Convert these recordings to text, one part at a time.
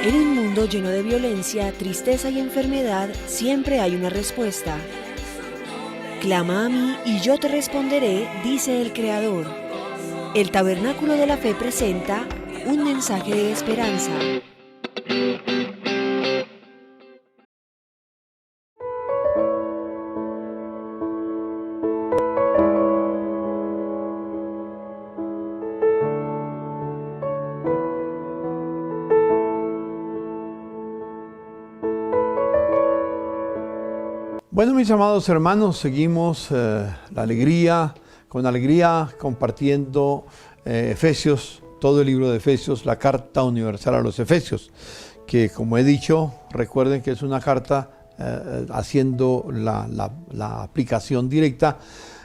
En un mundo lleno de violencia, tristeza y enfermedad, siempre hay una respuesta. Clama a mí y yo te responderé, dice el Creador. El Tabernáculo de la Fe presenta un mensaje de esperanza. Bueno, mis amados hermanos, seguimos con alegría compartiendo Efesios, todo el libro de Efesios, la carta universal a los Efesios, que como he dicho, recuerden que es una carta haciendo la aplicación directa.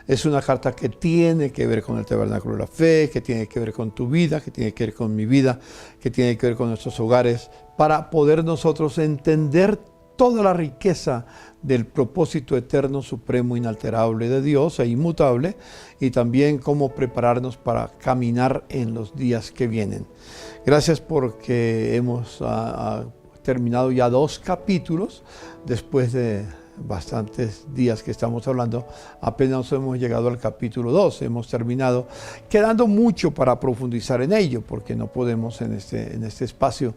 Es una carta que tiene que ver con el tabernáculo de la fe, que tiene que ver con tu vida, que tiene que ver con mi vida, que tiene que ver con nuestros hogares, para poder nosotros entender toda la riqueza del propósito eterno, supremo, inalterable de Dios e inmutable, y también cómo prepararnos para caminar en los días que vienen. Gracias porque hemos terminado ya 2 capítulos, después de bastantes días que estamos hablando, apenas hemos llegado al capítulo 2, hemos terminado, quedando mucho para profundizar en ello, porque no podemos en este espacio.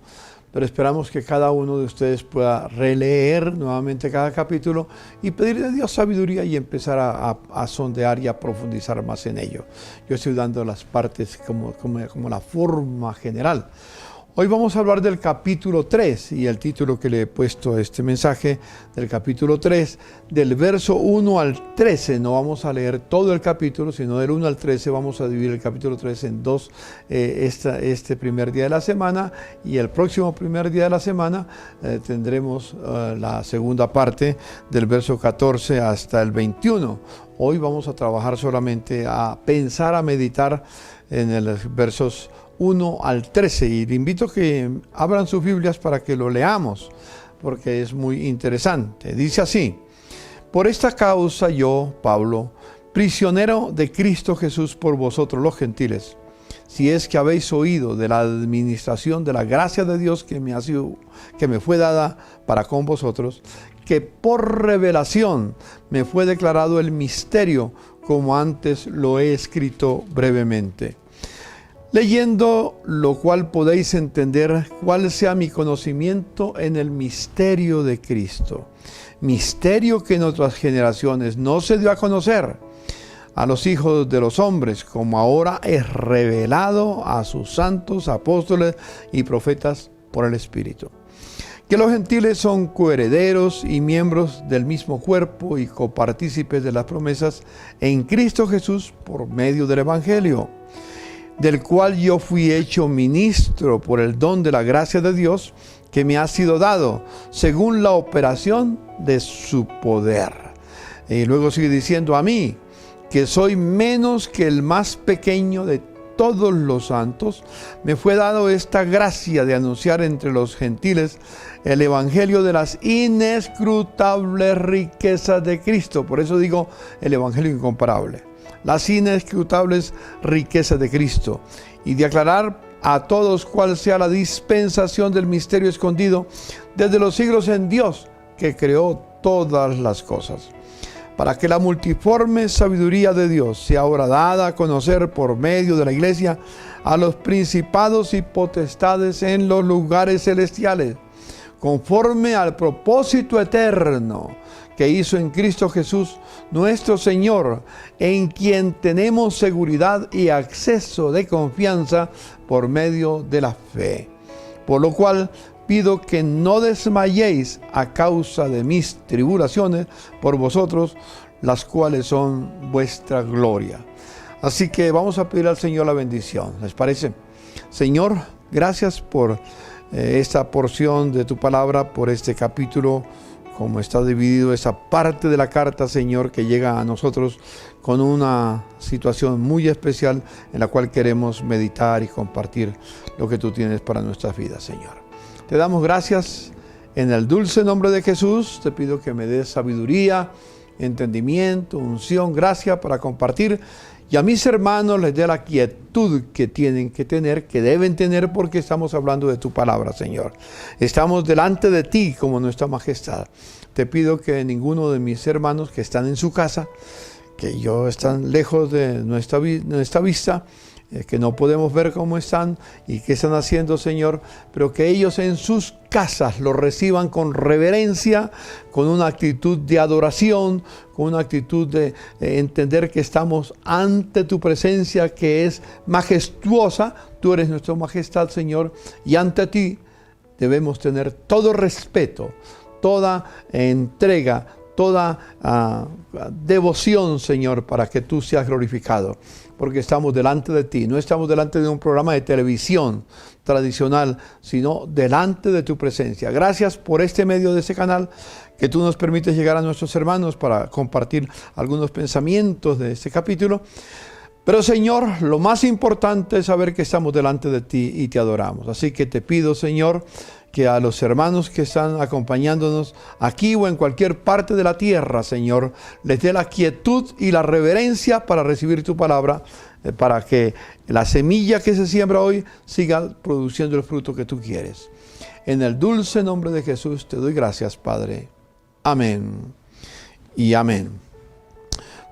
Pero esperamos que cada uno de ustedes pueda releer nuevamente cada capítulo y pedirle a Dios sabiduría y empezar a sondear y a profundizar más en ello. Yo estoy dando las partes como la forma general. Hoy vamos a hablar del capítulo 3 y el título que le he puesto a este mensaje del capítulo 3, del verso 1 al 13. No vamos a leer todo el capítulo, sino del 1 al 13 vamos a dividir el capítulo 3 en 2, este primer día de la semana, y el próximo primer día de la semana tendremos la segunda parte del verso 14 hasta el 21. Hoy vamos a trabajar solamente a pensar, a meditar en los versos 1 al 13, y le invito a que abran sus Biblias para que lo leamos, porque es muy interesante. Dice así: por esta causa yo, Pablo, prisionero de Cristo Jesús por vosotros los gentiles, si es que habéis oído de la administración de la gracia de Dios que me fue dada para con vosotros, que por revelación me fue declarado el misterio, como antes lo he escrito brevemente. Leyendo lo cual podéis entender cuál sea mi conocimiento en el misterio de Cristo, misterio que en otras generaciones no se dio a conocer a los hijos de los hombres, como ahora es revelado a sus santos apóstoles y profetas por el Espíritu. Que los gentiles son coherederos y miembros del mismo cuerpo y copartícipes de las promesas en Cristo Jesús por medio del Evangelio, del cual yo fui hecho ministro por el don de la gracia de Dios que me ha sido dado, según la operación de su poder. Y luego sigue diciendo: a mí, que soy menos que el más pequeño de todos los santos, me fue dado esta gracia de anunciar entre los gentiles el evangelio de las inescrutables riquezas de Cristo. Por eso digo el evangelio incomparable. Las inescrutables riquezas de Cristo, y de aclarar a todos cuál sea la dispensación del misterio escondido desde los siglos en Dios, que creó todas las cosas, para que la multiforme sabiduría de Dios sea ahora dada a conocer por medio de la Iglesia a los principados y potestades en los lugares celestiales, conforme al propósito eterno que hizo en Cristo Jesús, nuestro Señor, en quien tenemos seguridad y acceso de confianza por medio de la fe. Por lo cual pido que no desmayéis a causa de mis tribulaciones por vosotros, las cuales son vuestra gloria. Así que vamos a pedir al Señor la bendición. ¿Les parece? Señor, gracias por esta porción de tu palabra, por este capítulo, como está dividido esa parte de la carta, Señor, que llega a nosotros con una situación muy especial en la cual queremos meditar y compartir lo que tú tienes para nuestras vidas, Señor. Te damos gracias en el dulce nombre de Jesús. Te pido que me des sabiduría, entendimiento, unción, gracia para compartir y a mis hermanos les dé la quietud que tienen que tener, que deben tener, porque estamos hablando de tu palabra, Señor. Estamos delante de ti como nuestra majestad. Te pido que ninguno de mis hermanos que están en su casa, que yo están lejos de nuestra vista, que no podemos ver cómo están y qué están haciendo, Señor, pero que ellos en sus casas lo reciban con reverencia, con una actitud de adoración, con una actitud de entender que estamos ante tu presencia, que es majestuosa. Tú eres nuestra majestad, Señor, y ante ti debemos tener todo respeto, toda entrega, toda devoción, Señor, para que tú seas glorificado, porque estamos delante de ti. No estamos delante de un programa de televisión tradicional, sino delante de tu presencia. Gracias por este medio de este canal, que tú nos permites llegar a nuestros hermanos para compartir algunos pensamientos de este capítulo. Pero, Señor, lo más importante es saber que estamos delante de ti y te adoramos. Así que te pido, Señor, que a los hermanos que están acompañándonos aquí o en cualquier parte de la tierra, Señor, les dé la quietud y la reverencia para recibir tu palabra, para que la semilla que se siembra hoy siga produciendo el fruto que tú quieres. En el dulce nombre de Jesús te doy gracias, Padre. Amén y amén.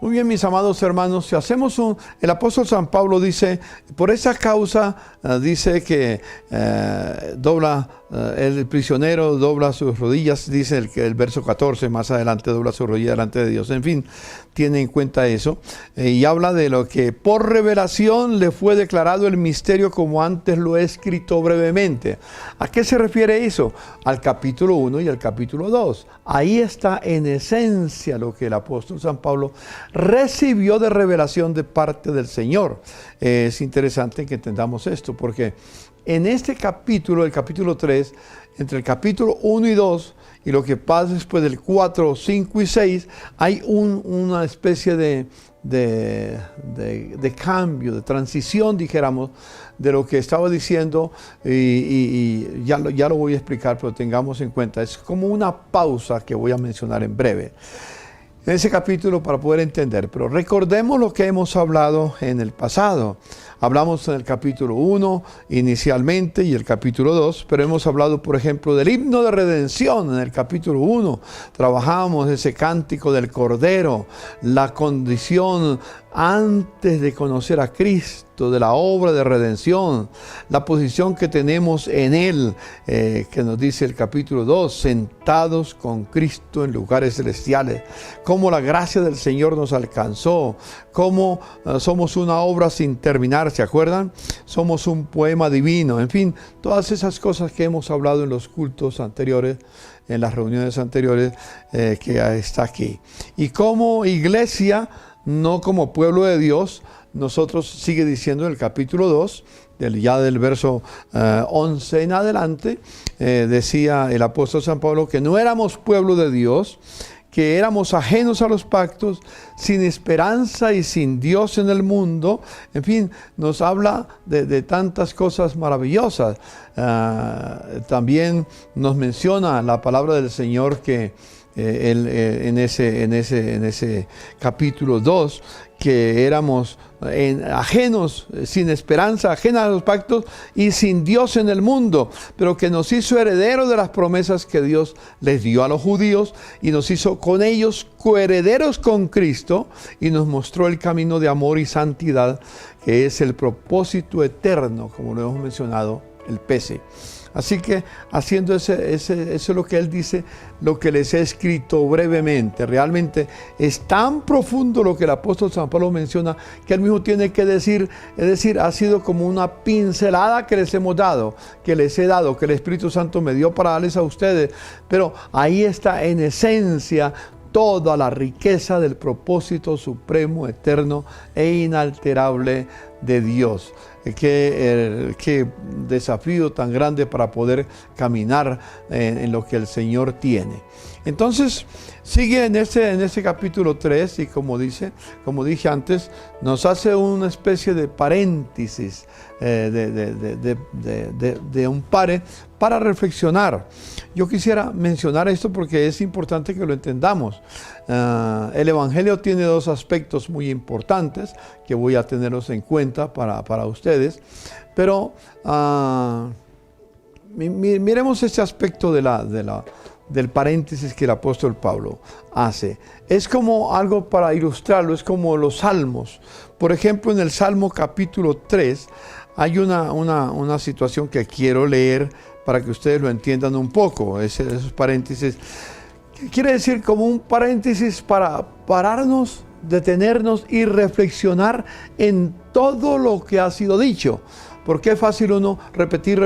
Muy bien, mis amados hermanos, si hacemos el apóstol San Pablo dice, por esa causa, dice que el prisionero dobla sus rodillas, dice el verso 14, más adelante dobla su rodilla delante de Dios. En fin, tiene en cuenta eso. Y habla de lo que por revelación le fue declarado el misterio, como antes lo he escrito brevemente. ¿A qué se refiere eso? Al capítulo 1 y al capítulo 2. Ahí está en esencia lo que el apóstol San Pablo recibió de revelación de parte del Señor. Es interesante que entendamos esto, porque en este capítulo, el capítulo 3, entre el capítulo 1 y 2, y lo que pasa después del 4, 5 y 6, hay una especie de cambio, de transición, dijéramos, de lo que estaba diciendo, y ya lo voy a explicar, pero tengamos en cuenta, es como una pausa que voy a mencionar en breve en ese capítulo para poder entender. Pero recordemos lo que hemos hablado en el pasado. Hablamos en el capítulo 1 inicialmente y el capítulo 2, pero hemos hablado, por ejemplo, del himno de redención en el capítulo 1. Trabajamos ese cántico del Cordero, la condición antes de conocer a Cristo, de la obra de redención, la posición que tenemos en Él, que nos dice el capítulo 2, sentados con Cristo en lugares celestiales, cómo la gracia del Señor nos alcanzó, cómo somos una obra sin terminar, ¿se acuerdan? Somos un poema divino, en fin, todas esas cosas que hemos hablado en los cultos anteriores, en las reuniones anteriores, que está aquí. Y como iglesia, no como pueblo de Dios, nosotros, sigue diciendo en el capítulo 2, ya del verso 11 en adelante, decía el apóstol San Pablo que no éramos pueblo de Dios, que éramos ajenos a los pactos, sin esperanza y sin Dios en el mundo. En fin, nos habla de tantas cosas maravillosas. También nos menciona la palabra del Señor que en ese capítulo 2, que éramos ajenos, sin esperanza, ajenos a los pactos y sin Dios en el mundo, pero que nos hizo herederos de las promesas que Dios les dio a los judíos y nos hizo con ellos coherederos con Cristo y nos mostró el camino de amor y santidad, que es el propósito eterno, como lo hemos mencionado, el pese. Así que haciendo eso es lo que él dice, lo que les he escrito brevemente. Realmente es tan profundo lo que el apóstol San Pablo menciona, que él mismo tiene que decir, es decir, ha sido como una pincelada que les hemos dado, que les he dado, que el Espíritu Santo me dio para darles a ustedes. Pero ahí está en esencia toda la riqueza del propósito supremo, eterno e inalterable de Dios. qué desafío tan grande para poder caminar en lo que el Señor tiene. Entonces, sigue en ese capítulo 3 y como dije antes, nos hace una especie de paréntesis, de un pare para reflexionar. Yo quisiera mencionar esto porque es importante que lo entendamos. El Evangelio tiene dos aspectos muy importantes que voy a tenerlos en cuenta para ustedes, pero miremos este aspecto del paréntesis que el apóstol Pablo hace. Es como algo para ilustrarlo, es como los salmos. Por ejemplo, en el Salmo capítulo 3 hay una situación que quiero leer para que ustedes lo entiendan un poco. Esos paréntesis quiere decir como un paréntesis para pararnos, detenernos y reflexionar en todo lo que ha sido dicho. Porque es fácil uno repetir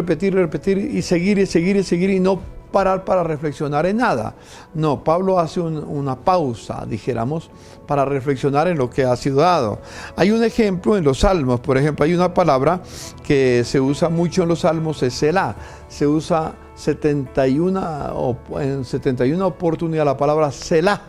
y seguir y no parar para reflexionar en nada. No, Pablo hace una pausa, dijéramos, para reflexionar en lo que ha sido dado. Hay un ejemplo en los Salmos, por ejemplo, hay una palabra que se usa mucho en los Salmos, es Selah. Se usa en 71 oportunidades la palabra Selah.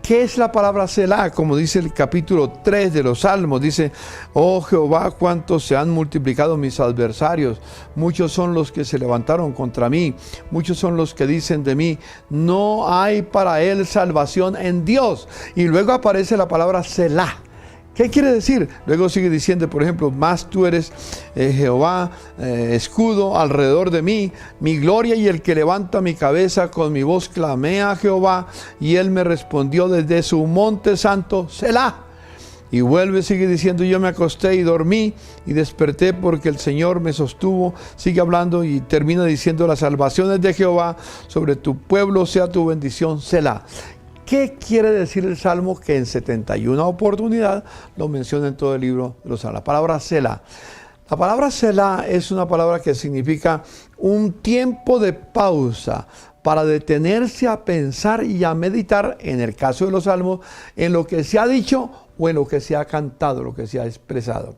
¿Qué es la palabra Selah? Como dice el capítulo 3 de los Salmos, dice: oh Jehová, cuántos se han multiplicado mis adversarios, muchos son los que se levantaron contra mí, muchos son los que dicen de mí, no hay para él salvación en Dios. Y luego aparece la palabra Selah. ¿Qué quiere decir? Luego sigue diciendo, por ejemplo, más tú eres Jehová, escudo alrededor de mí, mi gloria y el que levanta mi cabeza. Con mi voz clamé a Jehová y él me respondió desde su monte santo, Selah. Y sigue diciendo, yo me acosté y dormí y desperté porque el Señor me sostuvo. Sigue hablando y termina diciendo, las salvaciones de Jehová sobre tu pueblo sea tu bendición, Selah. ¿Qué quiere decir el Salmo? Que en 71 oportunidades lo menciona en todo el libro de los Salmos. La palabra Selah. La palabra Selah es una palabra que significa un tiempo de pausa para detenerse a pensar y a meditar, en el caso de los Salmos, en lo que se ha dicho o en lo que se ha cantado, lo que se ha expresado.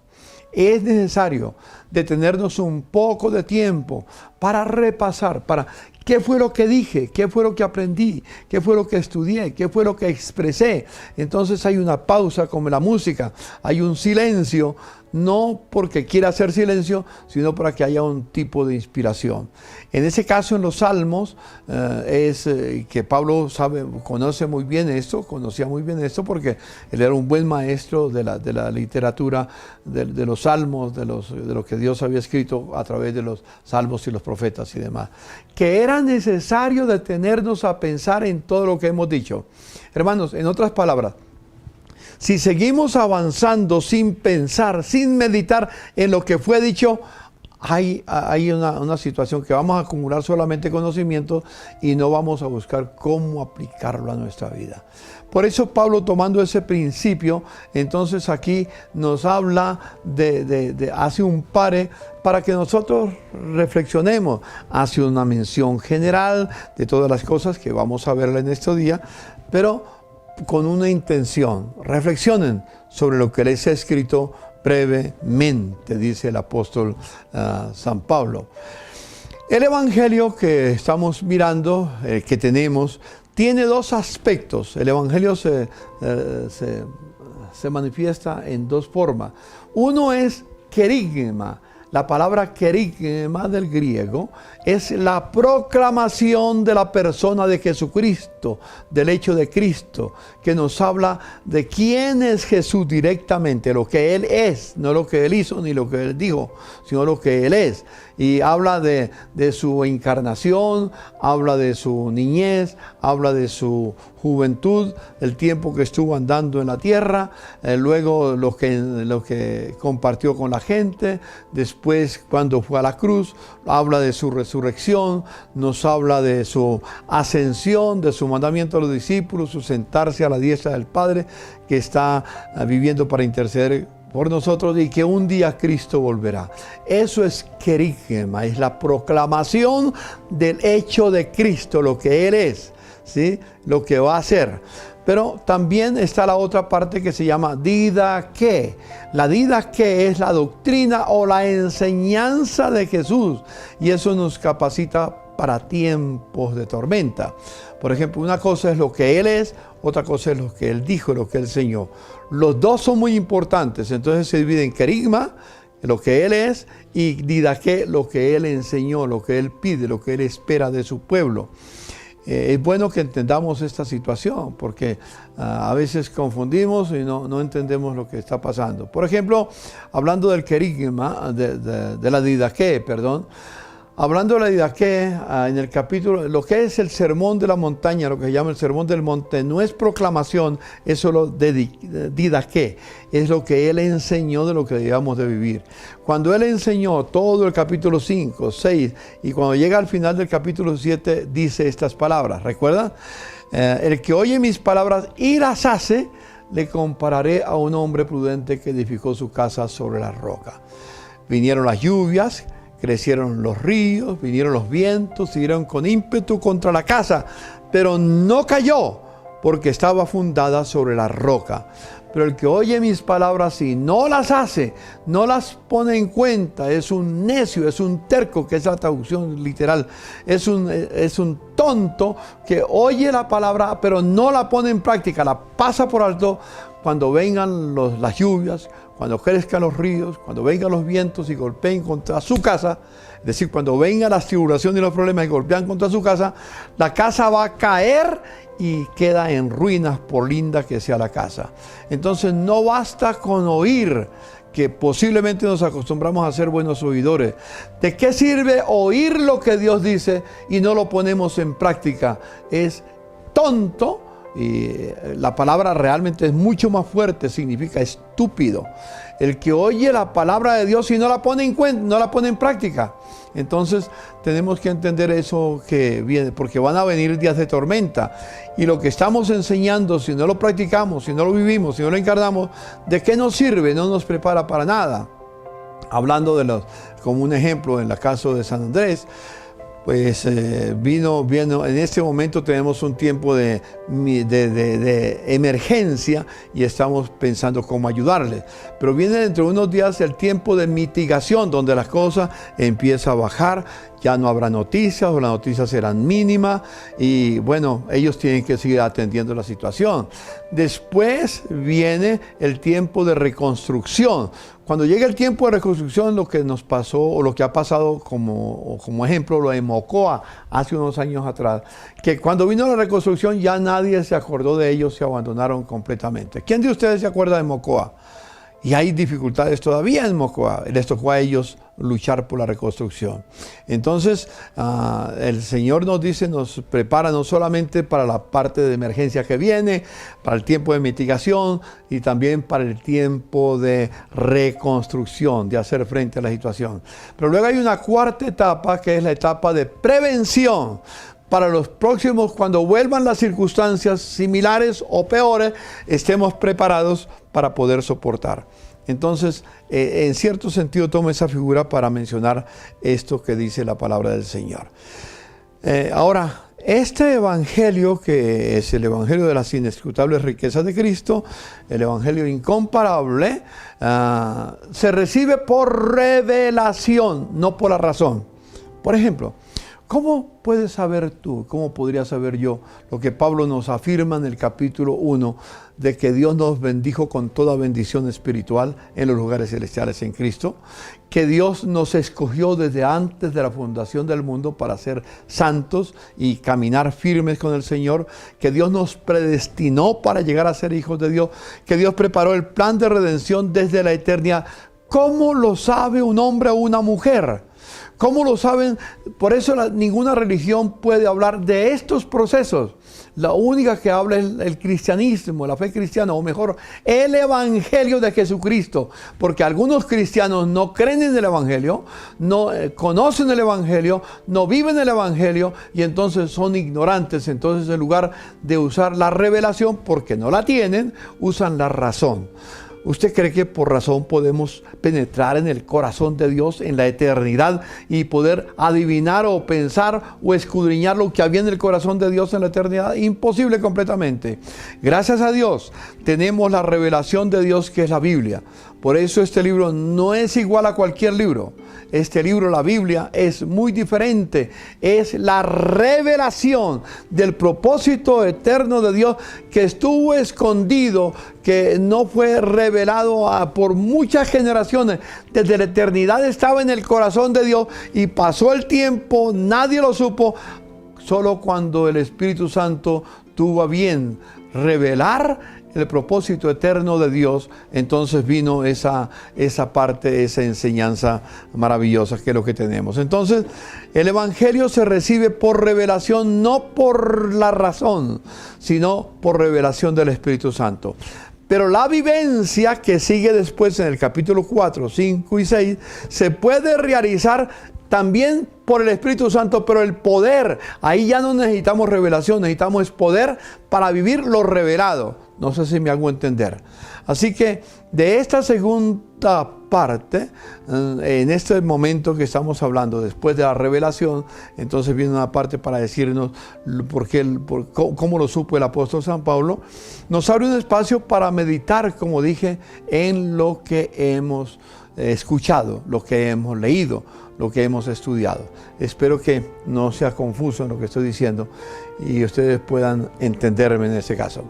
Es necesario detenernos un poco de tiempo para repasar, para qué fue lo que dije, qué fue lo que aprendí, qué fue lo que estudié, qué fue lo que expresé. Entonces hay una pausa como en la música, hay un silencio, no porque quiera hacer silencio, sino para que haya un tipo de inspiración. En ese caso, en los Salmos, que Pablo conocía muy bien esto porque él era un buen maestro de la literatura, de los Salmos, de lo que Dios había escrito a través de los Salmos y los profetas y demás. Que era necesario detenernos a pensar en todo lo que hemos dicho. Hermanos, en otras palabras, si seguimos avanzando sin pensar, sin meditar en lo que fue dicho, hay una situación que vamos a acumular solamente conocimiento y no vamos a buscar cómo aplicarlo a nuestra vida. Por eso Pablo, tomando ese principio, entonces aquí nos habla hace un pare para que nosotros reflexionemos. Hace una mención general de todas las cosas que vamos a ver en este día, pero con una intención. Reflexionen sobre lo que les he escrito brevemente, dice el apóstol San Pablo. El evangelio que estamos mirando, que tenemos, tiene dos aspectos. El evangelio se manifiesta en dos formas. Uno es querigma. La palabra querigma del griego es la proclamación de la persona de Jesucristo, del hecho de Cristo, que nos habla de quién es Jesús directamente, lo que Él es, no lo que Él hizo ni lo que Él dijo, sino lo que Él es. Y habla de su encarnación, habla de su niñez, habla de su juventud, el tiempo que estuvo andando en la tierra, luego lo que compartió con la gente, después cuando fue a la cruz, habla de su resurrección, nos habla de su ascensión, de su mandamiento a los discípulos, su sentarse a la diestra del Padre, que está viviendo para interceder por nosotros y que un día Cristo volverá. Eso es querigma, es la proclamación del hecho de Cristo, lo que Él es. ¿sí?, lo que va a hacer. Pero también está la otra parte que se llama didaqué. La didaqué es la doctrina o la enseñanza de Jesús, y eso nos capacita para tiempos de tormenta. Por ejemplo, una cosa es lo que Él es, otra cosa es lo que Él dijo, lo que Él enseñó. Los dos son muy importantes, entonces se divide en querigma, lo que Él es, y didaqué, lo que Él enseñó, lo que Él pide, lo que Él espera de su pueblo. Es bueno que entendamos esta situación, porque a veces confundimos y no entendemos lo que está pasando. Por ejemplo, hablando del querigma, de la didaqué, perdón. Hablando de la didaqué, en el capítulo, lo que es el sermón de la montaña, lo que se llama el sermón del monte, no es proclamación, es solo didaqué, es lo que Él enseñó de lo que debíamos de vivir. Cuando Él enseñó todo el capítulo 5, 6, y cuando llega al final del capítulo 7, dice estas palabras, ¿recuerdan? El que oye mis palabras y las hace, le compararé a un hombre prudente que edificó su casa sobre la roca. Vinieron las lluvias, crecieron los ríos, vinieron los vientos, siguieron con ímpetu contra la casa, pero no cayó, porque estaba fundada sobre la roca. Pero el que oye mis palabras y no las hace, no las pone en cuenta, es un necio, es un terco, que es la traducción literal, es un tonto que oye la palabra, pero no la pone en práctica, la pasa por alto. Cuando vengan las lluvias, cuando crezcan los ríos, cuando vengan los vientos y golpeen contra su casa, es decir, cuando vengan las tribulaciones y los problemas y golpean contra su casa, la casa va a caer y queda en ruinas por linda que sea la casa. Entonces no basta con oír, que posiblemente nos acostumbramos a ser buenos oidores. ¿De qué sirve oír lo que Dios dice y no lo ponemos en práctica? Es tonto. Y la palabra realmente es mucho más fuerte, significa estúpido. El que oye la palabra de Dios y no la pone en cuenta, no la pone en práctica. Entonces tenemos que entender eso que viene, porque van a venir días de tormenta. Y lo que estamos enseñando, si no lo practicamos, si no lo vivimos, si no lo encarnamos, ¿de qué nos sirve? No nos prepara para nada. Hablando como un ejemplo en el caso de San Andrés, pues vino, en este momento tenemos un tiempo de emergencia y estamos pensando cómo ayudarles. Pero viene dentro de unos días el tiempo de mitigación, donde las cosas empiezan a bajar, ya no habrá noticias o las noticias serán mínimas y bueno, ellos tienen que seguir atendiendo la situación. Después viene el tiempo de reconstrucción. Cuando llegue el tiempo de reconstrucción, lo que nos pasó o lo que ha pasado como ejemplo, lo de Mocoa hace unos años atrás, que cuando vino la reconstrucción ya nadie se acordó de ellos, se abandonaron completamente. ¿Quién de ustedes se acuerda de Mocoa? Y hay dificultades todavía en Mocoa. Les tocó a ellos luchar por la reconstrucción. Entonces, el Señor nos dice, nos prepara no solamente para la parte de emergencia que viene, para el tiempo de mitigación y también para el tiempo de reconstrucción, de hacer frente a la situación. Pero luego hay una cuarta etapa, que es la etapa de prevención. Para los próximos, cuando vuelvan las circunstancias similares o peores, estemos preparados para poder soportar. Entonces, en cierto sentido, tomo esa figura para mencionar esto que dice la palabra del Señor. Ahora, este evangelio, que es el evangelio de las inescrutables riquezas de Cristo, el evangelio incomparable, se recibe por revelación, no por la razón. Por ejemplo, ¿cómo puedes saber tú, cómo podría saber yo lo que Pablo nos afirma en el capítulo 1 de que Dios nos bendijo con toda bendición espiritual en los lugares celestiales en Cristo? Que Dios nos escogió desde antes de la fundación del mundo para ser santos y caminar firmes con el Señor. Que Dios nos predestinó para llegar a ser hijos de Dios. Que Dios preparó el plan de redención desde la eternidad. ¿Cómo lo sabe un hombre o una mujer? ¿Cómo lo saben? Por eso ninguna religión puede hablar de estos procesos. La única que habla es el cristianismo, la fe cristiana, o mejor, el evangelio de Jesucristo. Porque algunos cristianos no creen en el evangelio, no conocen el evangelio, no viven el evangelio y entonces son ignorantes. Entonces, en lugar de usar la revelación, porque no la tienen, usan la razón. ¿Usted cree que por razón podemos penetrar en el corazón de Dios en la eternidad y poder adivinar o pensar o escudriñar lo que había en el corazón de Dios en la eternidad? Imposible completamente. Gracias a Dios tenemos la revelación de Dios, que es la Biblia. Por eso este libro no es igual a cualquier libro. Este libro, la Biblia, es muy diferente. Es la revelación del propósito eterno de Dios, que estuvo escondido, que no fue revelado por muchas generaciones. Desde la eternidad estaba en el corazón de Dios y pasó el tiempo, nadie lo supo. Solo cuando el Espíritu Santo tuvo a bien revelar el propósito eterno de Dios, entonces vino esa parte, esa enseñanza maravillosa que es lo que tenemos. Entonces, el Evangelio se recibe por revelación, no por la razón, sino por revelación del Espíritu Santo. Pero la vivencia que sigue después en el capítulo 4, 5 y 6 se puede realizar también por el Espíritu Santo, pero el poder, ahí ya no necesitamos revelación, necesitamos poder para vivir lo revelado. No sé si me hago entender. Así que de esta segunda parte, en este momento que estamos hablando, después de la revelación, entonces viene una parte para decirnos cómo lo supo el apóstol San Pablo. Nos abre un espacio para meditar, como dije, en lo que hemos escuchado, lo que hemos leído, lo que hemos estudiado. Espero que no sea confuso en lo que estoy diciendo y ustedes puedan entenderme en este caso.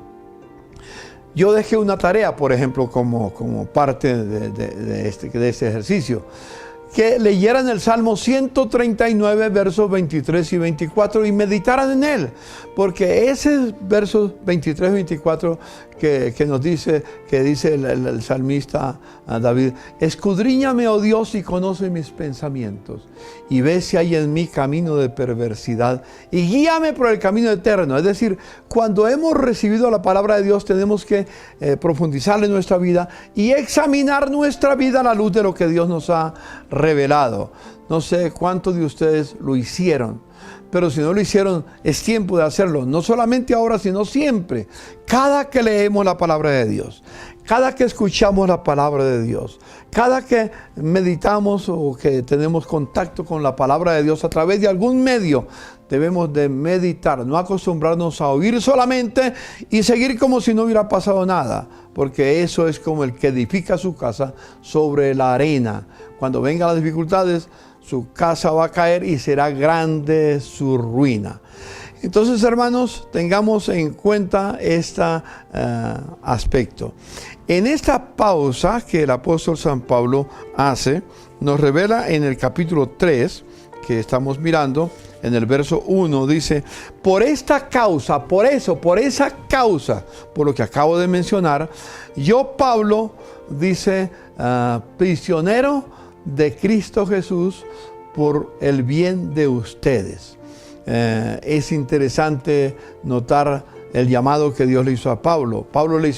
Yo dejé una tarea, por ejemplo, como parte de este ejercicio, que leyeran el Salmo 139, versos 23 y 24 y meditaran en él, porque esos versos 23 y 24 que nos dice el salmista David: escudriñame, oh Dios, y conoce mis pensamientos, y ve si hay en mí camino de perversidad, y guíame por el camino eterno. Es decir, cuando hemos recibido la palabra de Dios, tenemos que profundizar en nuestra vida y examinar nuestra vida a la luz de lo que Dios nos ha revelado. No sé cuántos de ustedes lo hicieron, pero si no lo hicieron, es tiempo de hacerlo. No solamente ahora, sino siempre. Cada que leemos la palabra de Dios, cada que escuchamos la palabra de Dios, cada que meditamos o que tenemos contacto con la palabra de Dios a través de algún medio, debemos de meditar, no acostumbrarnos a oír solamente y seguir como si no hubiera pasado nada, porque eso es como el que edifica su casa sobre la arena. Cuando vengan las dificultades, su casa va a caer y será grande su ruina. Entonces, hermanos, tengamos en cuenta este aspecto. En esta pausa que el apóstol San Pablo hace, nos revela en el capítulo 3, que estamos mirando, en el verso 1, dice: por esta causa, por esa causa, por lo que acabo de mencionar, yo, Pablo, dice, prisionero de Cristo Jesús, por el bien de ustedes. Es interesante notar el llamado que Dios le hizo a Pablo. Dios le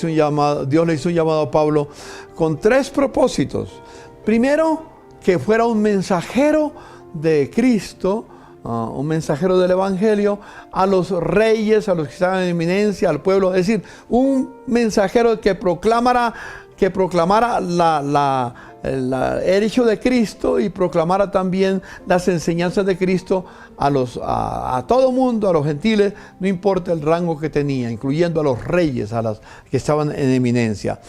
hizo un llamado a Pablo con 3 propósitos. Primero, que fuera un mensajero de Cristo, un mensajero del Evangelio a los reyes, a los que estaban en eminencia, al pueblo. Es decir, un mensajero que proclamara el hecho de Cristo y proclamara también las enseñanzas de Cristo a todo mundo, a los gentiles, no importa el rango que tenía, incluyendo a los reyes, a los que estaban en eminencia.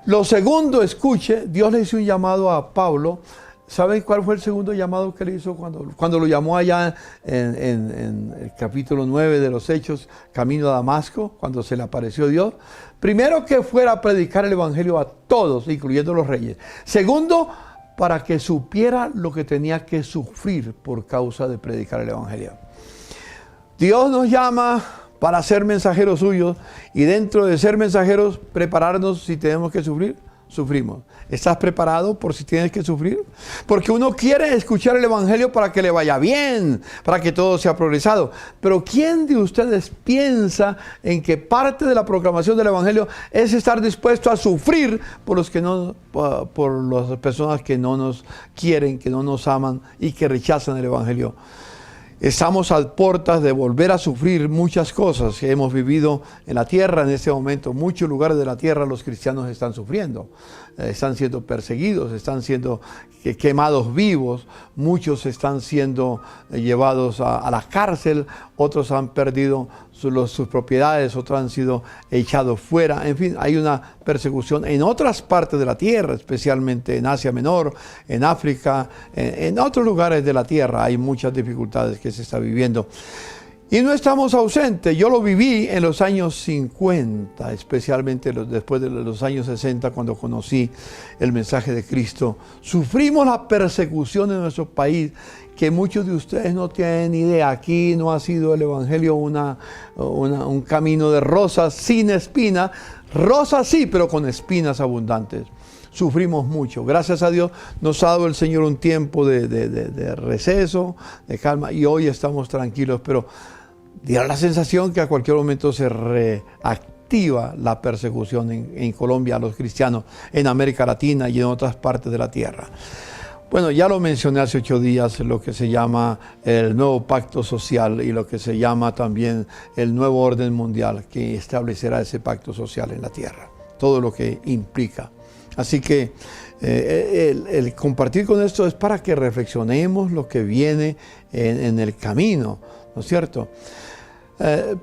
Lo segundo, escuche, Dios le hizo un llamado a Pablo. ¿Saben cuál fue el segundo llamado que le hizo cuando lo llamó allá en el capítulo 9 de los Hechos, camino a Damasco, cuando se le apareció Dios? Primero, que fuera a predicar el Evangelio a todos, incluyendo a los reyes. Segundo, para que supiera lo que tenía que sufrir por causa de predicar el Evangelio. Dios nos llama para ser mensajeros suyos, y dentro de ser mensajeros, prepararnos si tenemos que sufrir. Sufrimos. ¿Estás preparado por si tienes que sufrir? Porque uno quiere escuchar el Evangelio para que le vaya bien, para que todo sea progresado. Pero ¿quién de ustedes piensa en que parte de la proclamación del Evangelio es estar dispuesto a sufrir por las personas que no nos quieren, que no nos aman y que rechazan el Evangelio? Estamos a puertas de volver a sufrir muchas cosas que hemos vivido en la tierra en este momento. Muchos lugares de la tierra los cristianos están sufriendo, están siendo perseguidos, están siendo quemados vivos, muchos están siendo llevados a la cárcel, otros han perdido sus propiedades, otros han sido echados fuera. En fin, hay una persecución en otras partes de la tierra, especialmente en Asia Menor, en África, en otros lugares de la tierra hay muchas dificultades que se está viviendo. Y no estamos ausentes. Yo lo viví en los años 50, especialmente después de los años 60, cuando conocí el mensaje de Cristo. Sufrimos la persecución en nuestro país, que muchos de ustedes no tienen idea. Aquí no ha sido el Evangelio un camino de rosas sin espinas. Rosas sí, pero con espinas abundantes. Sufrimos mucho. Gracias a Dios nos ha dado el Señor un tiempo de receso, de calma, y hoy estamos tranquilos, pero dio la sensación que a cualquier momento se reactiva la persecución en Colombia a los cristianos, en América Latina y en otras partes de la tierra. Bueno, ya lo mencioné hace 8 días, lo que se llama el nuevo pacto social y lo que se llama también el nuevo orden mundial que establecerá ese pacto social en la tierra, todo lo que implica. Así que el compartir con esto es para que reflexionemos lo que viene en el camino, ¿no es cierto?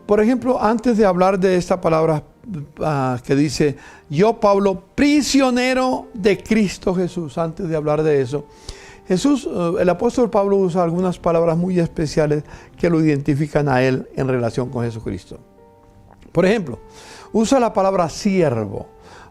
Por ejemplo, antes de hablar de esta palabra que dice, yo Pablo, prisionero de Cristo Jesús, antes de hablar de eso, el apóstol Pablo usa algunas palabras muy especiales que lo identifican a él en relación con Jesucristo. Por ejemplo, usa la palabra siervo.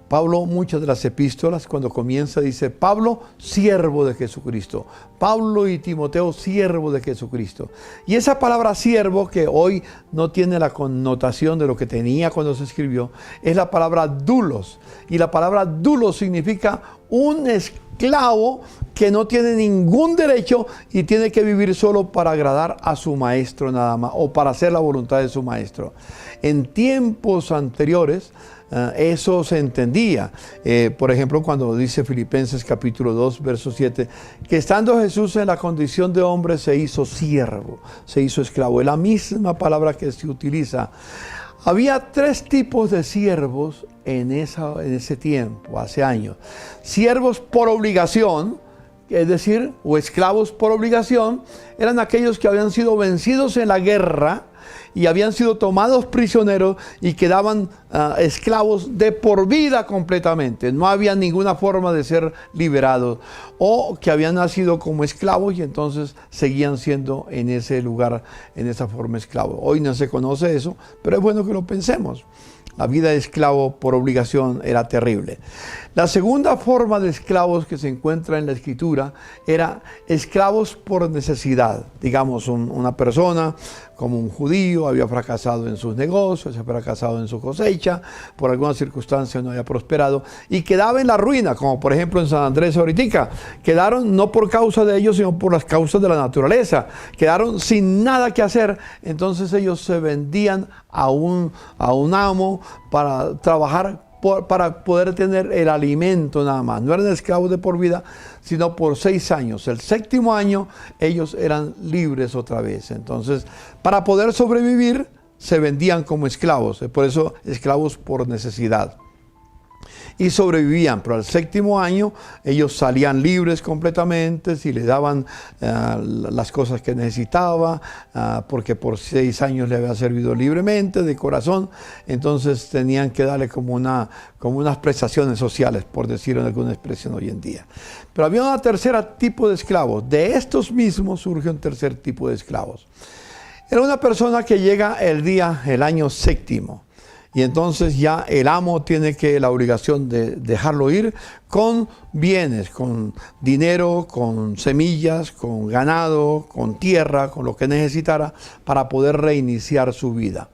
Pablo, muchas de las epístolas, cuando comienza, dice, Pablo, siervo de Jesucristo. Pablo y Timoteo, siervo de Jesucristo. Y esa palabra siervo, que hoy no tiene la connotación de lo que tenía cuando se escribió, es la palabra doulos. Y la palabra doulos significa un esclavo que no tiene ningún derecho y tiene que vivir solo para agradar a su maestro nada más, o para hacer la voluntad de su maestro. En tiempos anteriores, eso se entendía. Por ejemplo, cuando dice Filipenses capítulo 2, verso 7, que estando Jesús en la condición de hombre se hizo siervo, se hizo esclavo. Es la misma palabra que se utiliza. Había 3 tipos de siervos en ese tiempo, hace años. Siervos por obligación, es decir, o esclavos por obligación, eran aquellos que habían sido vencidos en la guerra y habían sido tomados prisioneros y quedaban esclavos de por vida completamente. No había ninguna forma de ser liberados, o que habían nacido como esclavos y entonces seguían siendo en ese lugar, en esa forma esclavos. Hoy no se conoce eso, pero es bueno que lo pensemos. La vida de esclavo por obligación era terrible. La segunda forma de esclavos que se encuentra en la Escritura era esclavos por necesidad. Digamos, una persona como un judío había fracasado en sus negocios, había fracasado en su cosecha, por alguna circunstancia no había prosperado y quedaba en la ruina, como por ejemplo en San Andrés ahorita. Quedaron no por causa de ellos, sino por las causas de la naturaleza. Quedaron sin nada que hacer, entonces ellos se vendían a un amo para trabajar, para poder tener el alimento nada más. No eran esclavos de por vida, sino por 6 años. El 7º año ellos eran libres otra vez. Entonces, para poder sobrevivir, se vendían como esclavos. Por eso, esclavos por necesidad. Y sobrevivían, pero al 7º año ellos salían libres completamente, si le daban las cosas que necesitaba, porque por 6 años le había servido libremente, de corazón, entonces tenían que darle como unas prestaciones sociales, por decirlo en alguna expresión hoy en día. Pero había un tercer tipo de esclavos. De estos mismos surge un tercer tipo de esclavos. Era una persona que llega el año 7º. Y entonces ya el amo tiene la obligación de dejarlo ir con bienes, con dinero, con semillas, con ganado, con tierra, con lo que necesitara para poder reiniciar su vida.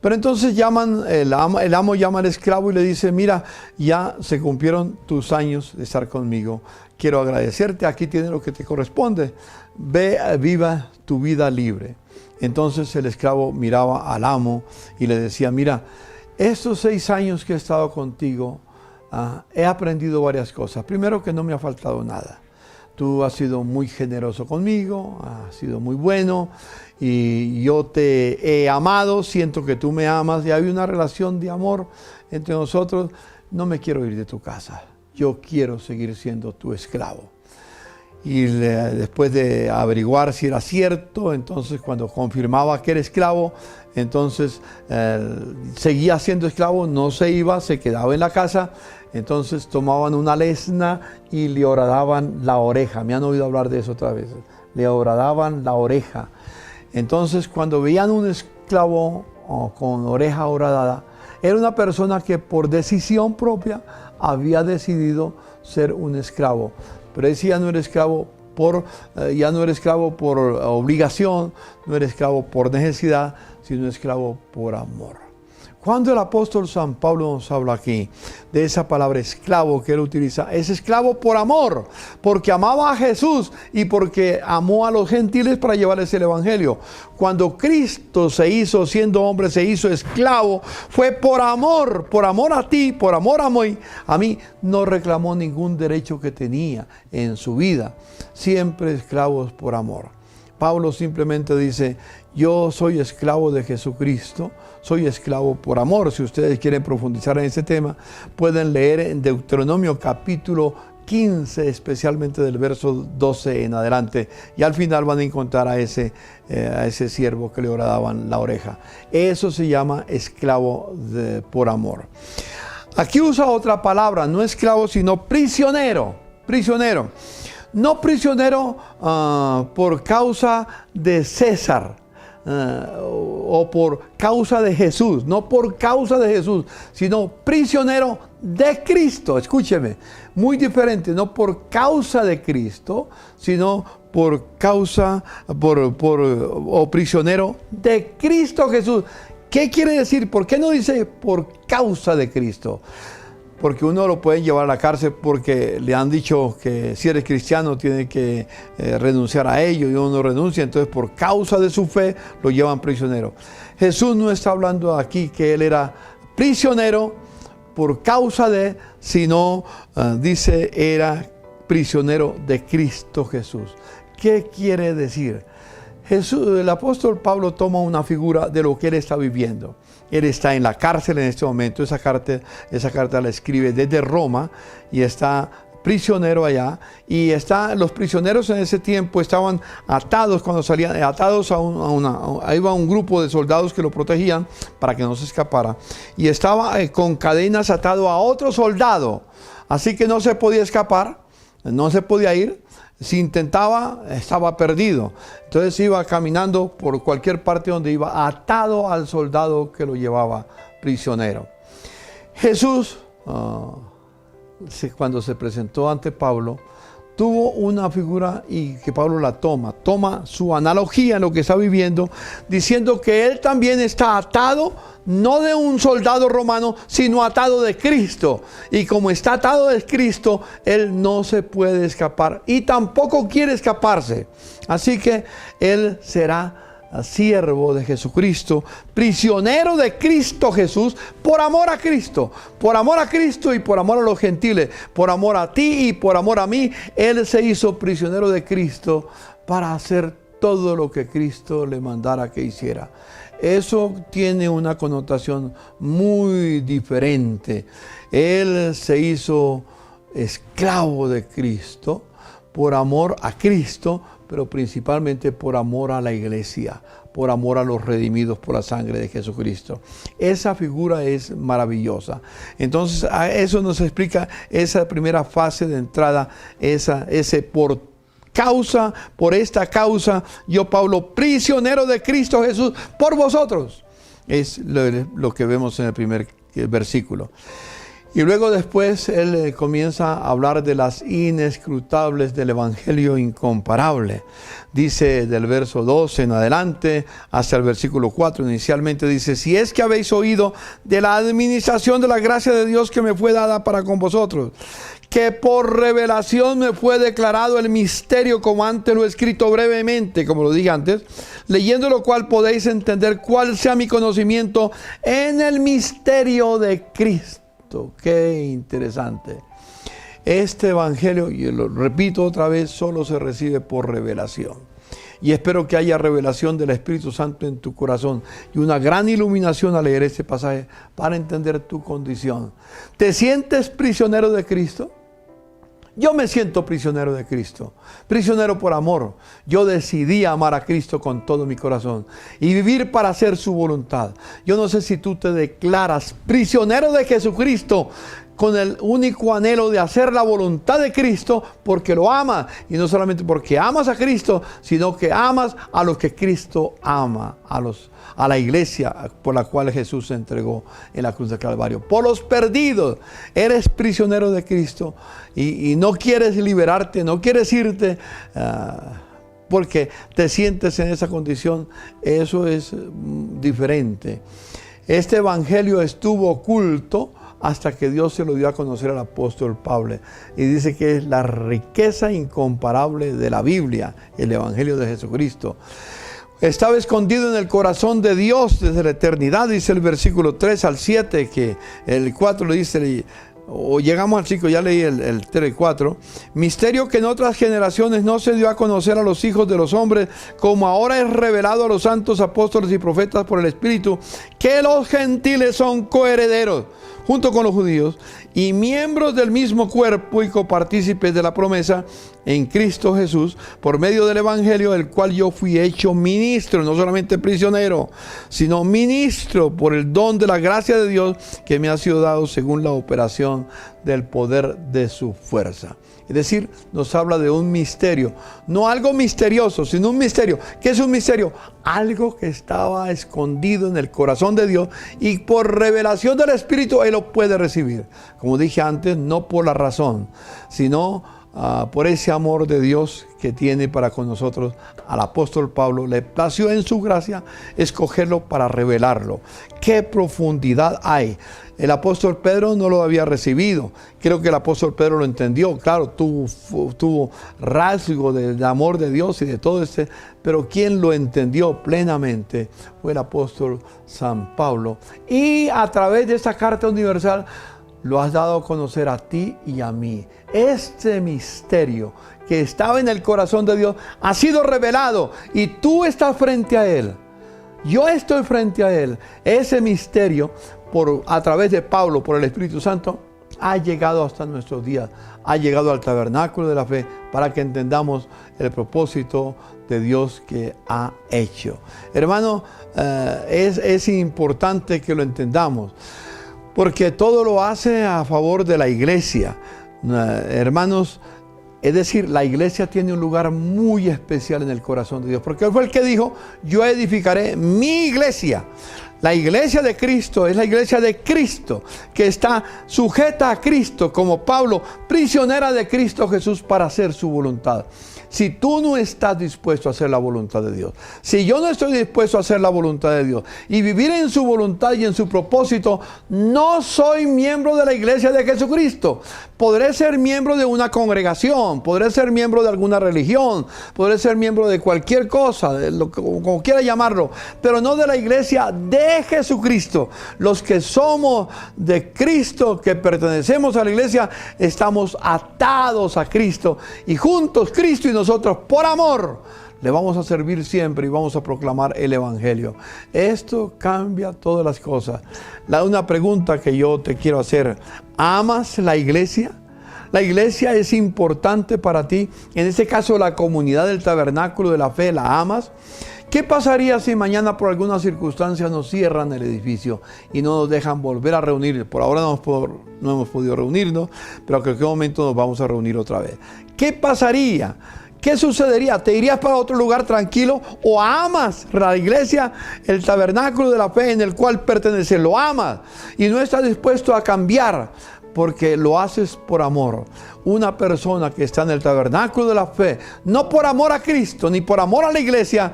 Pero entonces el amo llama al esclavo y le dice, mira, ya se cumplieron tus años de estar conmigo. Quiero agradecerte, aquí tienes lo que te corresponde. Ve, viva tu vida libre. Entonces el esclavo miraba al amo y le decía, mira, estos 6 años que he estado contigo, he aprendido varias cosas. Primero, que no me ha faltado nada. tú has sido muy generoso conmigo, has sido muy bueno y yo te he amado, siento que tú me amas y hay una relación de amor entre nosotros. No me quiero ir de tu casa, yo quiero seguir siendo tu esclavo. Y después de averiguar si era cierto, entonces cuando confirmaba que era esclavo, entonces seguía siendo esclavo, no se iba, se quedaba en la casa. Entonces tomaban una lesna y le horadaban la oreja. Me han oído hablar de eso otra vez. Le horadaban la oreja. Entonces cuando veían un esclavo con oreja horadada, era una persona que por decisión propia había decidido ser un esclavo. Pero ese ya no era esclavo por obligación, no era esclavo por necesidad, sino esclavo por amor. Cuando el apóstol San Pablo nos habla aquí de esa palabra esclavo que él utiliza, es esclavo por amor, porque amaba a Jesús y porque amó a los gentiles para llevarles el evangelio. Cuando Cristo se hizo, siendo hombre, se hizo esclavo, fue por amor a ti, por amor a mí, no reclamó ningún derecho que tenía en su vida. Siempre esclavos por amor. Pablo simplemente dice, yo soy esclavo de Jesucristo, soy esclavo por amor. Si ustedes quieren profundizar en ese tema, pueden leer en Deuteronomio capítulo 15, especialmente del verso 12 en adelante. Y al final van a encontrar a ese siervo que le horadaban la oreja. Eso se llama esclavo por amor. Aquí usa otra palabra, no esclavo, sino prisionero. Prisionero. No prisionero por causa de César o por causa de Jesús, no por causa de Jesús, sino prisionero de Cristo. Escúcheme, muy diferente, no por causa de Cristo, sino por causa, o prisionero de Cristo Jesús. ¿Qué quiere decir? ¿Por qué no dice por causa de Cristo? Porque uno lo puede llevar a la cárcel porque le han dicho que si eres cristiano tiene que renunciar a ello y uno no renuncia, entonces por causa de su fe lo llevan prisionero. Jesús no está hablando aquí que él era prisionero por causa de, sino dice era prisionero de Cristo Jesús. ¿Qué quiere decir? El apóstol Pablo toma una figura de lo que él está viviendo. Él está en la cárcel en este momento. Esa carta la escribe desde Roma y está prisionero allá. Y los prisioneros en ese tiempo estaban atados cuando salían, atados ahí iba un grupo de soldados que lo protegían para que no se escapara. Y estaba con cadenas atado a otro soldado. Así que no se podía escapar, no se podía ir. Si intentaba, estaba perdido. Entonces iba caminando por cualquier parte donde iba, atado al soldado que lo llevaba prisionero. Jesús, cuando se presentó ante Pablo, tuvo una figura y que Pablo la toma su analogía en lo que está viviendo, diciendo que él también está atado, no de un soldado romano, sino atado de Cristo. Y como está atado de Cristo, él no se puede escapar y tampoco quiere escaparse. Así que él será siervo de Jesucristo, prisionero de Cristo Jesús, por amor a Cristo y por amor a los gentiles, por amor a ti y por amor a mí. Él se hizo prisionero de Cristo para hacer todo lo que Cristo le mandara que hiciera. Eso tiene una connotación muy diferente. Él se hizo esclavo de Cristo por amor a Cristo, pero principalmente por amor a la iglesia, por amor a los redimidos por la sangre de Jesucristo. Esa figura es maravillosa. Entonces, eso nos explica esa primera fase de entrada, ese por esta causa, yo Pablo, prisionero de Cristo Jesús, por vosotros. Es lo que vemos en el primer versículo. Y luego después él comienza a hablar de las inescrutables del Evangelio incomparable. Dice del verso 12 en adelante hasta el versículo 4. Inicialmente dice, si es que habéis oído de la administración de la gracia de Dios que me fue dada para con vosotros, que por revelación me fue declarado el misterio, como antes lo he escrito brevemente, como lo dije antes, leyendo lo cual podéis entender cuál sea mi conocimiento en el misterio de Cristo. Qué interesante. Este evangelio, y lo repito otra vez, solo se recibe por revelación. Y espero que haya revelación del Espíritu Santo en tu corazón y una gran iluminación al leer este pasaje para entender tu condición. ¿Te sientes prisionero de Cristo? Yo me siento prisionero de Cristo, prisionero por amor. Yo decidí amar a Cristo con todo mi corazón y vivir para hacer su voluntad. Yo no sé si tú te declaras prisionero de Jesucristo con el único anhelo de hacer la voluntad de Cristo porque lo amas. Y no solamente porque amas a Cristo, sino que amas a los que Cristo ama, a la iglesia por la cual Jesús se entregó en la cruz del Calvario. Por los perdidos, eres prisionero de Cristo y no quieres liberarte, no quieres irte porque te sientes en esa condición. Eso es diferente. Este evangelio estuvo oculto hasta que Dios se lo dio a conocer al apóstol Pablo. Y dice que es la riqueza incomparable de la Biblia, el evangelio de Jesucristo. Estaba escondido en el corazón de Dios desde la eternidad, dice el versículo 3 al 7, que el 4 le dice, o llegamos al 5, ya leí el 3 y 4. Misterio que en otras generaciones no se dio a conocer a los hijos de los hombres, como ahora es revelado a los santos apóstoles y profetas por el Espíritu, que los gentiles son coherederos junto con los judíos y miembros del mismo cuerpo y copartícipes de la promesa en Cristo Jesús, por medio del evangelio, del cual yo fui hecho ministro, no solamente prisionero, sino ministro por el don de la gracia de Dios que me ha sido dado según la operación del poder de su fuerza. Es decir, nos habla de un misterio, no algo misterioso, sino un misterio. ¿Qué es un misterio? Algo que estaba escondido en el corazón de Dios y por revelación del Espíritu Él lo puede recibir. Como dije antes, no por la razón, sino por ese amor de Dios que tiene para con nosotros. Al apóstol Pablo le plació en su gracia escogerlo para revelarlo. ¡Qué profundidad hay! El apóstol Pedro no lo había recibido. Creo que el apóstol Pedro lo entendió. Claro, tuvo rasgo del amor de Dios y de todo pero quien lo entendió plenamente fue el apóstol San Pablo. Y a través de esta carta universal lo has dado a conocer a ti y a mí. Este misterio que estaba en el corazón de Dios ha sido revelado y tú estás frente a Él. Yo estoy frente a Él. Ese misterio, a través de Pablo, por el Espíritu Santo, ha llegado hasta nuestros días. Ha llegado al tabernáculo de la fe para que entendamos el propósito de Dios que ha hecho. Hermano, es importante que lo entendamos, porque todo lo hace a favor de la iglesia. Hermanos, es decir, la iglesia tiene un lugar muy especial en el corazón de Dios, porque Él fue el que dijo, yo edificaré mi iglesia. La iglesia de Cristo es la iglesia de Cristo, que está sujeta a Cristo, como Pablo, prisionera de Cristo Jesús para hacer su voluntad. Si tú no estás dispuesto a hacer la voluntad de Dios, si yo no estoy dispuesto a hacer la voluntad de Dios y vivir en su voluntad y en su propósito, no soy miembro de la iglesia de Jesucristo. Podré ser miembro de una congregación, podré ser miembro de alguna religión, podré ser miembro de cualquier cosa, como quiera llamarlo, pero no de la iglesia de Jesucristo. Los que somos de Cristo, que pertenecemos a la iglesia, estamos atados a Cristo y juntos Cristo y nosotros, por amor, le vamos a servir siempre y vamos a proclamar el evangelio. Esto cambia todas las cosas. Una pregunta que yo te quiero hacer: ¿amas la iglesia? ¿La iglesia es importante para ti? En este caso, la comunidad del tabernáculo de la fe, ¿la amas? ¿Qué pasaría si mañana por alguna circunstancia nos cierran el edificio y no nos dejan volver a reunir? Por ahora no hemos podido reunirnos, pero en cualquier momento nos vamos a reunir otra vez. ¿Qué pasaría? ¿Qué sucedería? ¿Te irías para otro lugar tranquilo o amas la iglesia, el tabernáculo de la fe en el cual perteneces? Lo amas y no estás dispuesto a cambiar porque lo haces por amor. Una persona que está en el tabernáculo de la fe, no por amor a Cristo ni por amor a la iglesia,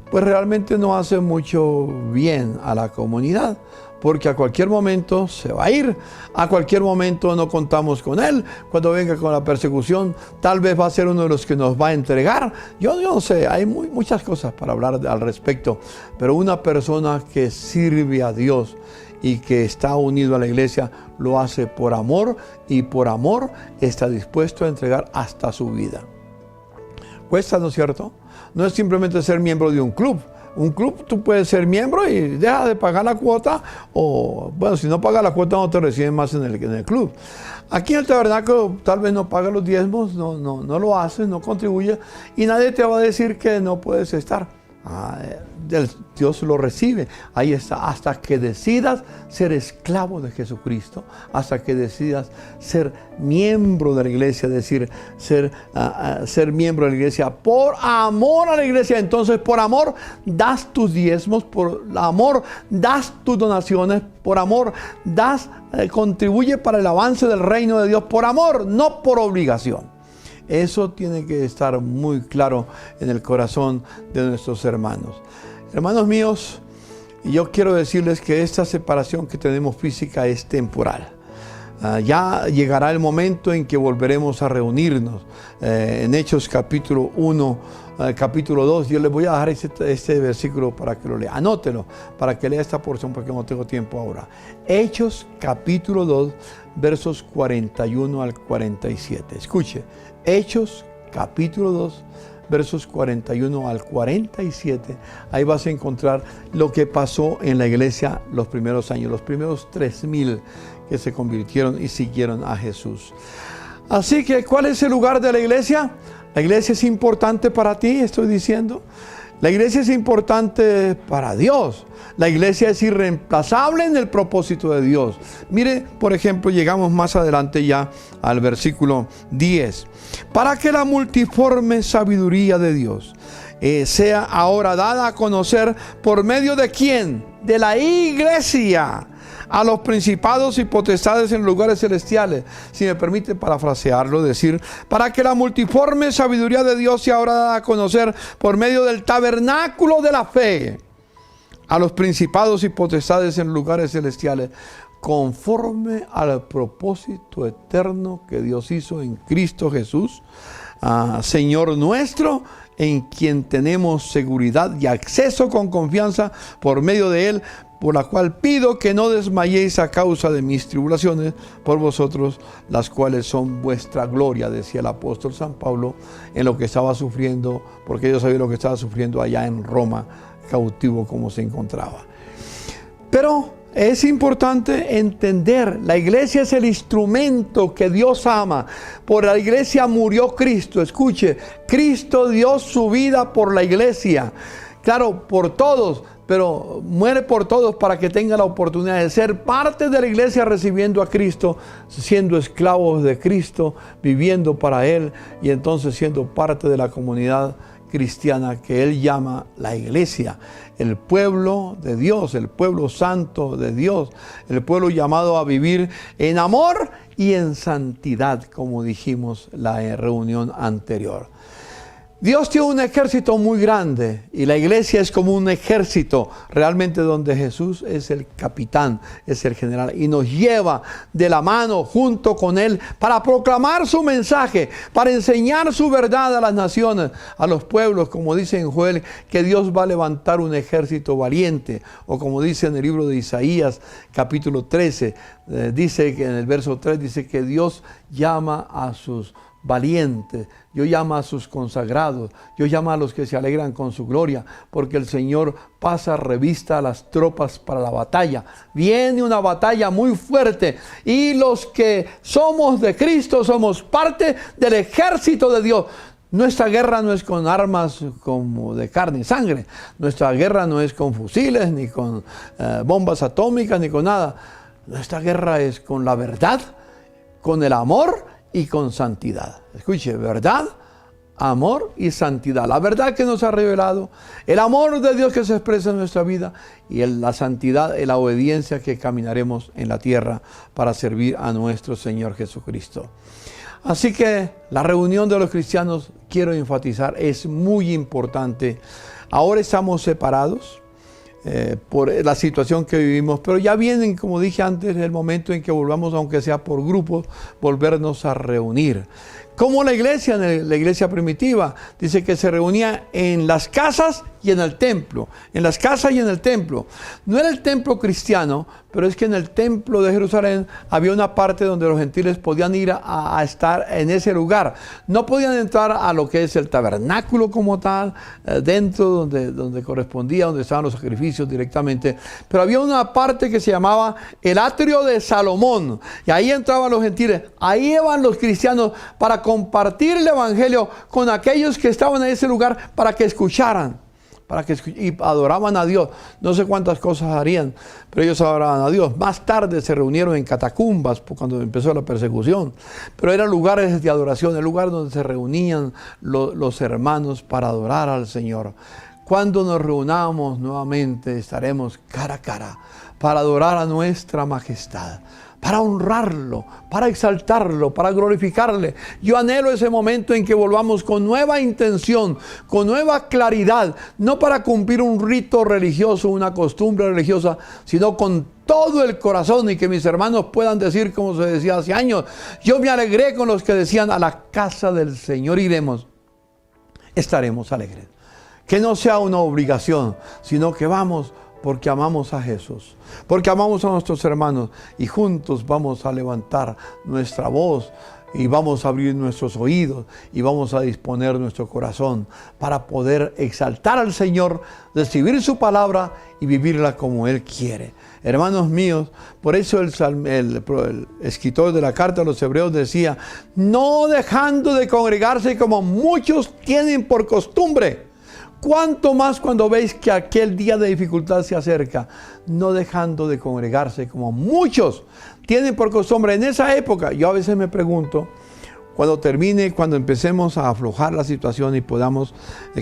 pues realmente no hace mucho bien a la comunidad, porque a cualquier momento se va a ir, a cualquier momento no contamos con él. Cuando venga con la persecución, tal vez va a ser uno de los que nos va a entregar. Yo no sé, hay muchas cosas para hablar al respecto, pero una persona que sirve a Dios y que está unido a la iglesia lo hace por amor, y por amor está dispuesto a entregar hasta su vida. Cuesta, ¿no es cierto? No es simplemente ser miembro de un club. Un club, tú puedes ser miembro y deja de pagar la cuota, o bueno, si no pagas la cuota no te reciben más en el club. Aquí en el tabernáculo tal vez no pagas los diezmos, no lo haces, no contribuyes, y nadie te va a decir que no puedes estar. Dios lo recibe. Ahí está, hasta que decidas ser esclavo de Jesucristo, hasta que decidas ser miembro de la iglesia, es decir, ser miembro de la iglesia por amor a la iglesia. Entonces, por amor das tus diezmos, por amor das tus donaciones, por amor contribuye para el avance del reino de Dios, por amor, no por obligación. Eso tiene que estar muy claro en el corazón de nuestros hermanos. Hermanos míos, yo quiero decirles que esta separación que tenemos física es temporal. Ya llegará el momento en que volveremos a reunirnos. En Hechos capítulo 1, capítulo 2, yo les voy a dejar este versículo para que lo lea. Anótelo para que lea esta porción porque no tengo tiempo ahora. Hechos capítulo 2, versos 41 al 47. Escuche. Hechos capítulo 2, versos 41 al 47. Ahí vas a encontrar lo que pasó en la iglesia los primeros años, los primeros 3,000 que se convirtieron y siguieron a Jesús. Así que, ¿cuál es el lugar de la iglesia? La iglesia es importante para ti, estoy diciendo. La iglesia es importante para Dios. La iglesia es irreemplazable en el propósito de Dios. Mire, por ejemplo, llegamos más adelante ya al versículo 10. Para que la multiforme sabiduría de Dios sea ahora dada a conocer por medio de ¿quién? De la iglesia, a los principados y potestades en lugares celestiales. Si me permite parafrasearlo, decir, para que la multiforme sabiduría de Dios sea ahora dada a conocer por medio del tabernáculo de la fe, a los principados y potestades en lugares celestiales, conforme al propósito eterno que Dios hizo en Cristo Jesús, Señor nuestro, en quien tenemos seguridad y acceso con confianza por medio de Él, por la cual pido que no desmayéis a causa de mis tribulaciones por vosotros, las cuales son vuestra gloria, decía el apóstol San Pablo en lo que estaba sufriendo, porque ellos sabían lo que estaba sufriendo allá en Roma, cautivo como se encontraba. Pero es importante entender, la iglesia es el instrumento que Dios ama. Por la iglesia murió Cristo. Escuche, Cristo dio su vida por la iglesia. Claro, por todos, pero muere por todos para que tenga la oportunidad de ser parte de la iglesia recibiendo a Cristo, siendo esclavos de Cristo, viviendo para Él y entonces siendo parte de la comunidad cristiana que Él llama la iglesia, el pueblo de Dios, el pueblo santo de Dios, el pueblo llamado a vivir en amor y en santidad, como dijimos en la reunión anterior. Dios tiene un ejército muy grande y la iglesia es como un ejército realmente donde Jesús es el capitán, es el general y nos lleva de la mano junto con Él para proclamar su mensaje, para enseñar su verdad a las naciones, a los pueblos, como dice en Joel, que Dios va a levantar un ejército valiente, o como dice en el libro de Isaías capítulo 13, dice que en el verso 3 dice que Dios llama a sus valientes, yo llamo a sus consagrados, yo llamo a los que se alegran con su gloria, porque el Señor pasa revista a las tropas para la batalla. Viene una batalla muy fuerte y los que somos de Cristo somos parte del ejército de Dios. Nuestra guerra no es con armas como de carne y sangre, nuestra guerra no es con fusiles, ni con bombas atómicas, ni con nada. Nuestra guerra es con la verdad, con el amor y con santidad. Escuche, verdad, amor y santidad. La verdad que nos ha revelado, el amor de Dios que se expresa en nuestra vida y la santidad y la obediencia que caminaremos en la tierra para servir a nuestro Señor Jesucristo. Así que la reunión de los cristianos, quiero enfatizar, es muy importante. Ahora estamos separados por la situación que vivimos, pero ya vienen, como dije antes, el momento en que volvamos, aunque sea por grupos, volvernos a reunir. Como la iglesia primitiva, dice que se reunía en las casas y en el templo. En las casas y en el templo. No era el templo cristiano, pero es que en el templo de Jerusalén había una parte donde los gentiles podían ir a estar en ese lugar. No podían entrar a lo que es el tabernáculo como tal, dentro donde correspondía, donde estaban los sacrificios directamente. Pero había una parte que se llamaba el atrio de Salomón. Y ahí entraban los gentiles. Ahí iban los cristianos para compartir el evangelio con aquellos que estaban en ese lugar para que escucharan. Y adoraban a Dios. No sé cuántas cosas harían, pero ellos adoraban a Dios. Más tarde se reunieron en catacumbas cuando empezó la persecución. Pero eran lugares de adoración, el lugar donde se reunían los hermanos para adorar al Señor. Cuando nos reunamos nuevamente estaremos cara a cara para adorar a nuestra majestad, para honrarlo, para exaltarlo, para glorificarle. Yo anhelo ese momento en que volvamos con nueva intención, con nueva claridad, no para cumplir un rito religioso, una costumbre religiosa, sino con todo el corazón, y que mis hermanos puedan decir, como se decía hace años, yo me alegré con los que decían, a la casa del Señor iremos, estaremos alegres. Que no sea una obligación, sino que vamos porque amamos a Jesús, porque amamos a nuestros hermanos, y juntos vamos a levantar nuestra voz y vamos a abrir nuestros oídos y vamos a disponer nuestro corazón para poder exaltar al Señor, recibir su palabra y vivirla como Él quiere. Hermanos míos, por eso el escritor de la carta a los Hebreos decía, no dejando de congregarse como muchos tienen por costumbre. Cuánto más cuando veis que aquel día de dificultad se acerca, no dejando de congregarse como muchos tienen por costumbre. En esa época, yo a veces me pregunto, cuando empecemos a aflojar la situación y podamos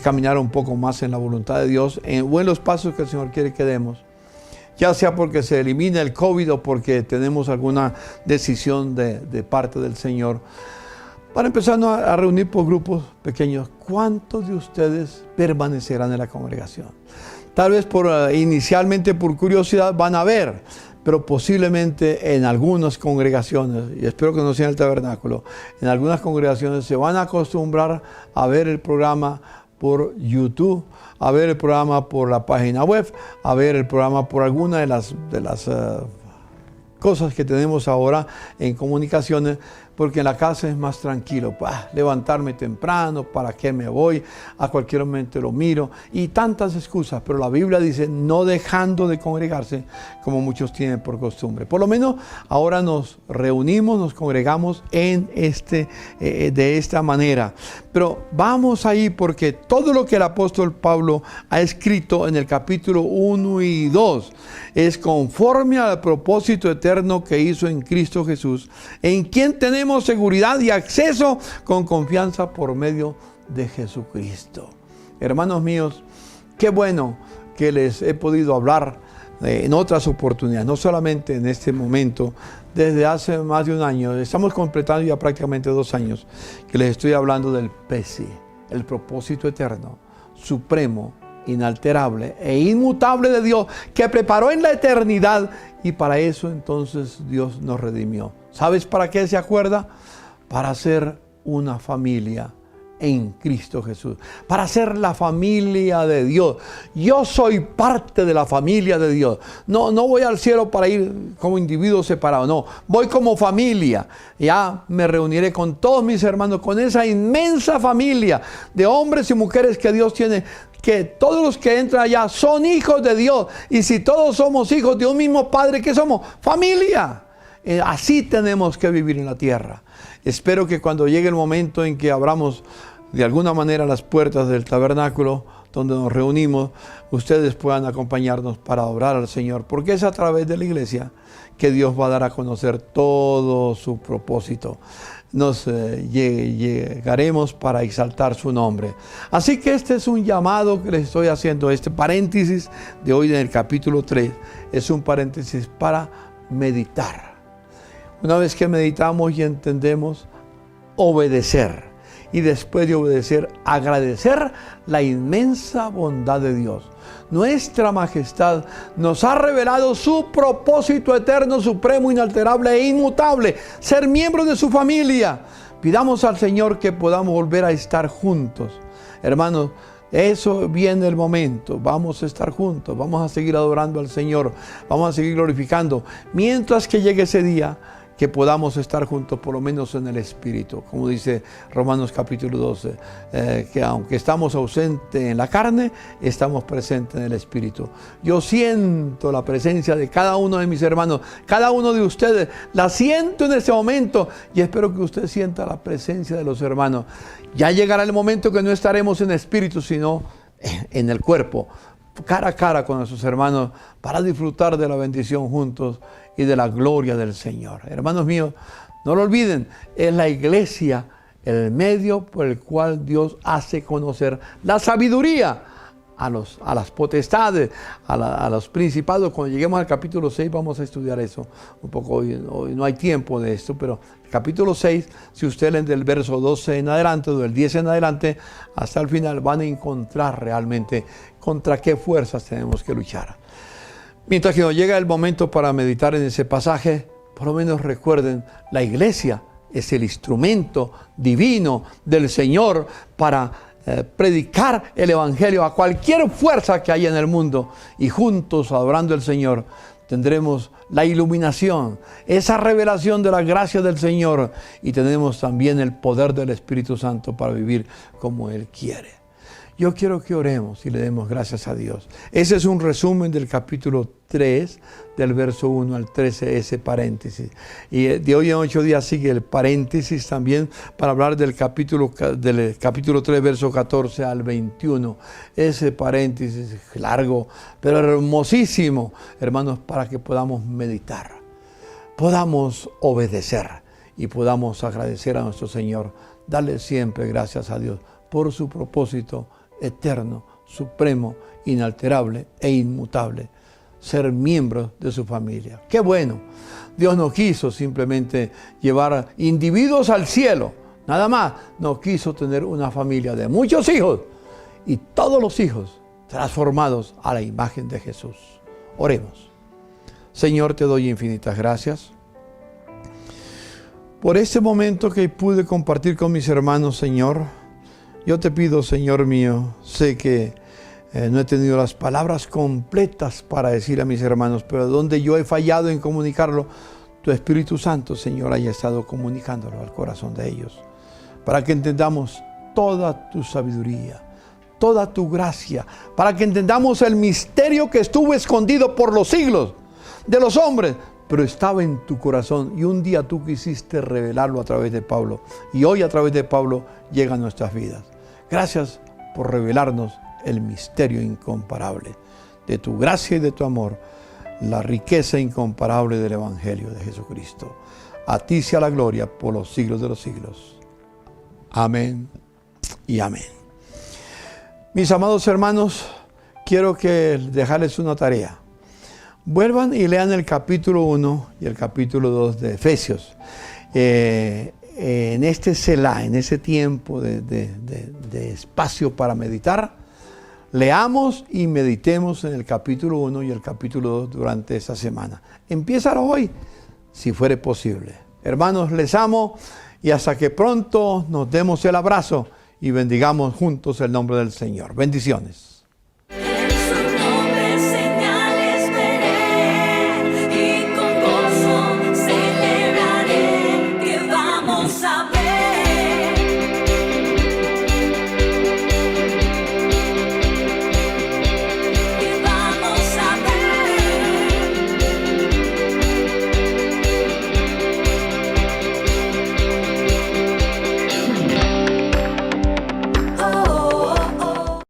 caminar un poco más en la voluntad de Dios, o en los pasos que el Señor quiere que demos, ya sea porque se elimina el COVID o porque tenemos alguna decisión de parte del Señor, para empezar a reunir por grupos pequeños, ¿cuántos de ustedes permanecerán en la congregación? Tal vez inicialmente por curiosidad van a ver, pero posiblemente en algunas congregaciones, y espero que no sea en el tabernáculo, en algunas congregaciones se van a acostumbrar a ver el programa por YouTube, a ver el programa por la página web, a ver el programa por alguna de las cosas que tenemos ahora en comunicaciones, porque en la casa es más tranquilo. Levantarme temprano, ¿para qué me voy? A cualquier momento lo miro, y tantas excusas. Pero la Biblia dice, no dejando de congregarse como muchos tienen por costumbre. Por lo menos ahora nos reunimos, nos congregamos de esta manera. Pero vamos ahí, porque todo lo que el apóstol Pablo ha escrito en el capítulo 1 y 2 es conforme al propósito eterno que hizo en Cristo Jesús, en quien tenemos seguridad y acceso con confianza por medio de Jesucristo. Hermanos míos, qué bueno que les he podido hablar en otras oportunidades, no solamente en este momento. Desde hace más de un año, estamos completando ya prácticamente 2 años, que les estoy hablando del PESI, el propósito eterno, supremo, inalterable e inmutable de Dios, que preparó en la eternidad, y para eso entonces Dios nos redimió. ¿Sabes para qué se acuerda? Para ser una familia en Cristo Jesús, para ser la familia de Dios. Yo soy parte de la familia de Dios. No voy al cielo para ir como individuo separado, no, voy como familia. Ya me reuniré con todos mis hermanos, con esa inmensa familia de hombres y mujeres que Dios tiene, que todos los que entran allá son hijos de Dios. Y si todos somos hijos de un mismo Padre, ¿qué somos? Familia. Así tenemos que vivir en la tierra. Espero que cuando llegue el momento en que abramos de alguna manera las puertas del tabernáculo donde nos reunimos, ustedes puedan acompañarnos para adorar al Señor, porque es a través de la iglesia que Dios va a dar a conocer todo su propósito. Nos llegaremos para exaltar su nombre. Así que este es un llamado que les estoy haciendo. Este paréntesis de hoy en el capítulo 3 es un paréntesis para meditar. Una vez que meditamos y entendemos, obedecer. Y después de obedecer, agradecer la inmensa bondad de Dios. Nuestra majestad nos ha revelado su propósito eterno, supremo, inalterable e inmutable. Ser miembros de su familia. Pidamos al Señor que podamos volver a estar juntos. Hermanos, eso viene el momento. Vamos a estar juntos, vamos a seguir adorando al Señor, vamos a seguir glorificando. Mientras que llegue ese día, que podamos estar juntos, por lo menos en el Espíritu. Como dice Romanos capítulo 12, que aunque estamos ausentes en la carne, estamos presentes en el Espíritu. Yo siento la presencia de cada uno de mis hermanos, cada uno de ustedes, la siento en este momento y espero que usted sienta la presencia de los hermanos. Ya llegará el momento que no estaremos en espíritu, sino en el cuerpo, cara a cara con nuestros hermanos, para disfrutar de la bendición juntos y de la gloria del Señor. Hermanos míos, no lo olviden, es la iglesia el medio por el cual Dios hace conocer la sabiduría a las potestades, a los principados. Cuando lleguemos al capítulo 6 vamos a estudiar eso un poco. Hoy no hay tiempo de esto, pero el capítulo 6, si usted leen del verso 12 en adelante, o del 10 en adelante, hasta el final van a encontrar realmente contra qué fuerzas tenemos que luchar. Mientras que nos llega el momento para meditar en ese pasaje, por lo menos recuerden, la iglesia es el instrumento divino del Señor para predicar el Evangelio a cualquier fuerza que haya en el mundo, y juntos adorando al Señor tendremos la iluminación, esa revelación de la gracia del Señor, y tenemos también el poder del Espíritu Santo para vivir como Él quiere. Yo quiero que oremos y le demos gracias a Dios. Ese es un resumen del capítulo 3, del verso 1 al 13, ese paréntesis. Y de hoy en 8 días sigue el paréntesis también para hablar del capítulo 3, verso 14 al 21. Ese paréntesis largo, pero hermosísimo, hermanos, para que podamos meditar, podamos obedecer y podamos agradecer a nuestro Señor, darle siempre gracias a Dios por su propósito eterno, supremo, inalterable e inmutable, ser miembros de su familia. ¡Qué bueno! Dios no quiso simplemente llevar individuos al cielo, nada más. No quiso tener una familia de muchos hijos y todos los hijos transformados a la imagen de Jesús. Oremos. Señor, te doy infinitas gracias por este momento que pude compartir con mis hermanos, Señor. Yo te pido, Señor mío, sé que no he tenido las palabras completas para decir a mis hermanos, pero donde yo he fallado en comunicarlo, tu Espíritu Santo, Señor, haya estado comunicándolo al corazón de ellos, para que entendamos toda tu sabiduría, toda tu gracia, para que entendamos el misterio que estuvo escondido por los siglos de los hombres, pero estaba en tu corazón, y un día tú quisiste revelarlo a través de Pablo, y hoy a través de Pablo llega a nuestras vidas. Gracias por revelarnos el misterio incomparable de tu gracia y de tu amor, la riqueza incomparable del Evangelio de Jesucristo. A ti sea la gloria por los siglos de los siglos. Amén y amén. Mis amados hermanos, quiero dejarles una tarea. Vuelvan y lean el capítulo 1 y el capítulo 2 de Efesios. En este Selah, en ese tiempo de espacio para meditar, leamos y meditemos en el capítulo 1 y el capítulo 2 durante esta semana. Empiézalo hoy, si fuere posible. Hermanos, les amo y hasta que pronto nos demos el abrazo y bendigamos juntos el nombre del Señor. Bendiciones.